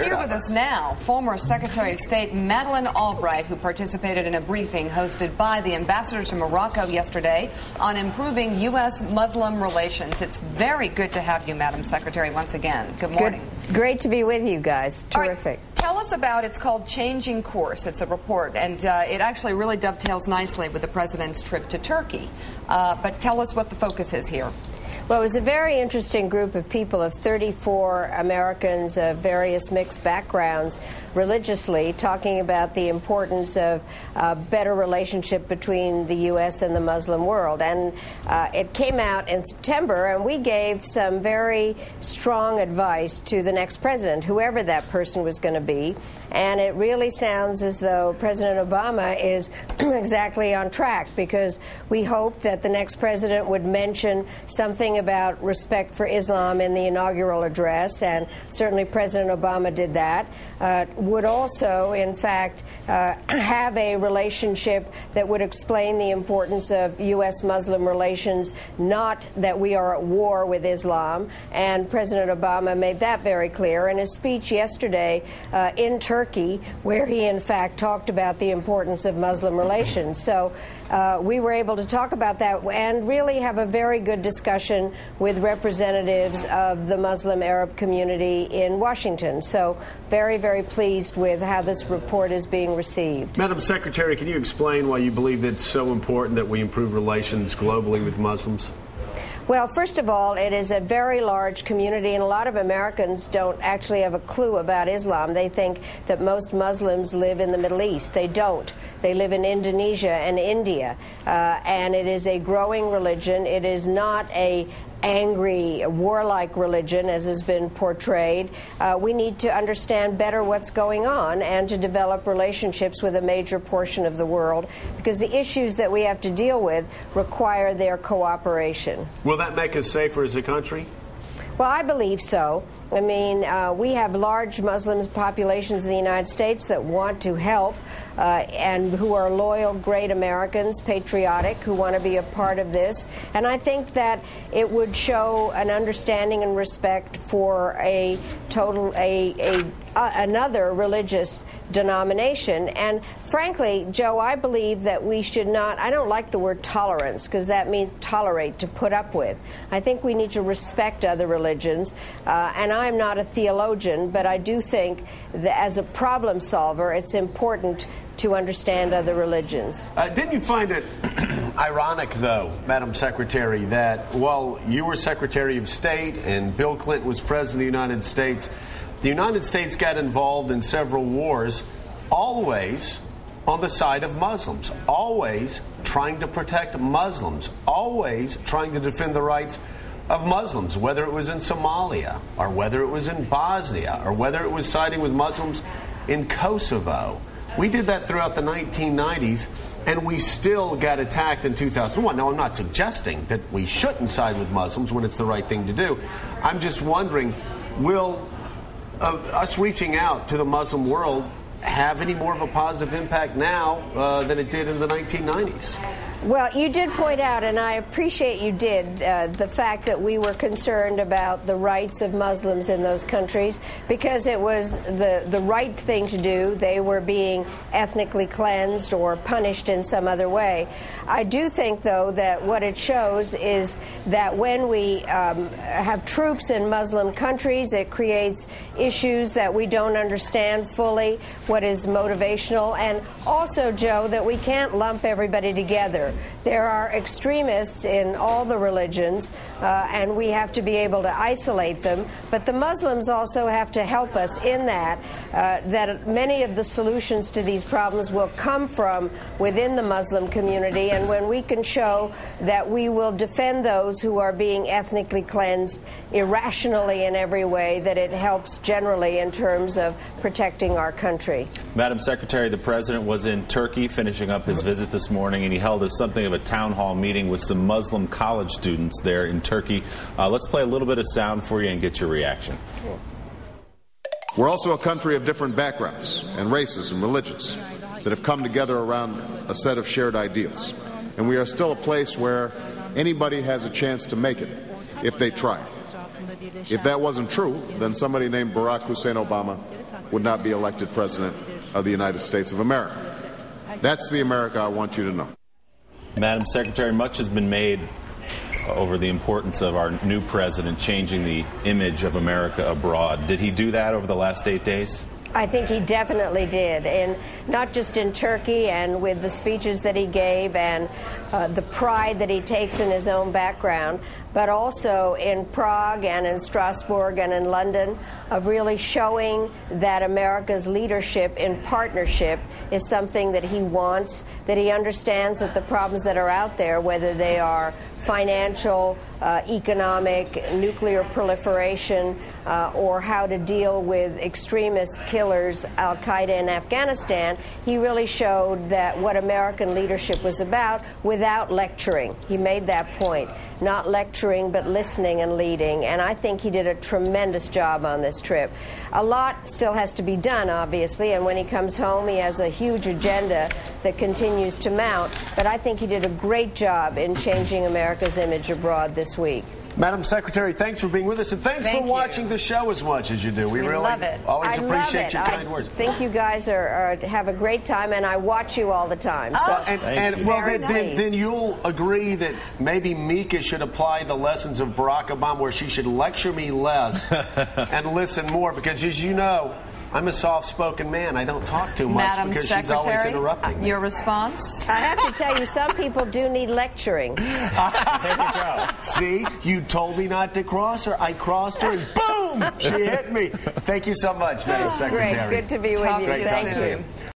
Here with us now, former Secretary of State Madeleine Albright, who participated in a briefing hosted by the ambassador to Morocco yesterday on improving U.S.-Muslim relations. It's very good to have you, Madam Secretary, once again. Good morning. Great to be with you guys. Terrific. Right, tell us about, it's called Changing Course. It's a report, and it actually really dovetails nicely with the President's trip to Turkey. But tell us what the focus is here. Well, it was a very interesting group of people, of 34 Americans of various mixed backgrounds, religiously, talking about the importance of a better relationship between the U.S. and the Muslim world. And it came out in September, and we gave some very strong advice to the next president, whoever that person was going to be. And it really sounds as though President Obama is exactly on track, because we hoped that the next president would mention something about respect for Islam in the inaugural address, and certainly President Obama did that. Would also, in fact, have a relationship that would explain the importance of U.S.-Muslim relations, not that we are at war with Islam. And President Obama made that very clear in his speech yesterday in Turkey, where he, in fact, talked about the importance of Muslim relations. So we were able to talk about that and really have a very good discussion with representatives of the Muslim Arab community in Washington. So very, very pleased with how this report is being received. Madam Secretary, can you explain why you believe it's so important that we improve relations globally with Muslims? Well, first of all, it is a very large community, and a lot of Americans don't actually have a clue about Islam. They think that most Muslims live in the Middle East. They don't. They live in Indonesia and India, and it is a growing religion. It is not a angry, warlike religion, as has been portrayed. We need to understand better what's going on and to develop relationships with a major portion of the world, because the issues that we have to deal with require their cooperation. Will that make us safer as a country? Well, I believe so. I mean, we have large Muslim populations in the United States that want to help and who are loyal, great Americans, patriotic, who want to be a part of this. And I think that it would show an understanding and respect for another religious denomination. And frankly, Joe, I believe that we should not, I don't like the word tolerance, because that means tolerate, to put up with. I think we need to respect other religions. And I'm not a theologian, but I do think that as a problem solver, it's important to understand other religions. Didn't you find it ironic, though, Madam Secretary, that while you were Secretary of State and Bill Clinton was President of the United States got involved in several wars, always on the side of Muslims, always trying to protect Muslims, always trying to defend the rights of Muslims, whether it was in Somalia, or whether it was in Bosnia, or whether it was siding with Muslims in Kosovo. We did that throughout the 1990s, and we still got attacked in 2001. Now, I'm not suggesting that we shouldn't side with Muslims when it's the right thing to do. I'm just wondering, will us reaching out to the Muslim world have any more of a positive impact now than it did in the 1990s? Well, you did point out, and I appreciate you did, the fact that we were concerned about the rights of Muslims in those countries, because it was the right thing to do. They were being ethnically cleansed or punished in some other way. I do think, though, that what it shows is that when we have troops in Muslim countries, it creates issues that we don't understand fully, what is motivational, and also, Joe, that we can't lump everybody together. There are extremists in all the religions, and we have to be able to isolate them. But the Muslims also have to help us in that, that many of the solutions to these problems will come from within the Muslim community. And when we can show that we will defend those who are being ethnically cleansed irrationally in every way, that it helps generally in terms of protecting our country. Madam Secretary, the President was in Turkey finishing up his visit this morning, and he held something of a town hall meeting with some Muslim college students there in Turkey. Let's play a little bit of sound for you and get your reaction. We're also a country of different backgrounds and races and religions that have come together around a set of shared ideals. And we are still a place where anybody has a chance to make it if they try. If that wasn't true, then somebody named Barack Hussein Obama would not be elected President of the United States of America. That's the America I want you to know. Madam Secretary, much has been made over the importance of our new president changing the image of America abroad. Did he do that over the last 8 days? I think he definitely did, and not just in Turkey and with the speeches that he gave and the pride that he takes in his own background, but also in Prague and in Strasbourg and in London, of really showing that America's leadership in partnership is something that he wants, that he understands that the problems that are out there, whether they are financial, economic, nuclear proliferation, or how to deal with extremist killers, al-Qaeda in Afghanistan, he really showed that what American leadership was about without lecturing. He made that point. Not lecturing, but listening and leading. And I think he did a tremendous job on this trip. A lot still has to be done, obviously, and when he comes home, he has a huge agenda that continues to mount. But I think he did a great job in changing America's image abroad this week. Madam Secretary, thanks for being with us, and thanks for watching the show as much as you do. We really love it. Always appreciate your kind words. I think you guys have a great time, and I watch you all the time. So then you'll agree that maybe Mika should apply the lessons of Barack Obama, where she should lecture me less and listen more, because as you know, I'm a soft-spoken man. I don't talk too much Madam because Secretary, she's always interrupting me. Your response? I have to tell you, some people do need lecturing. There you go. See, you told me not to cross her. I crossed her, and boom, she hit me. Thank you so much, Madam Secretary. Great. Good to be with you. Thank you. Thank you.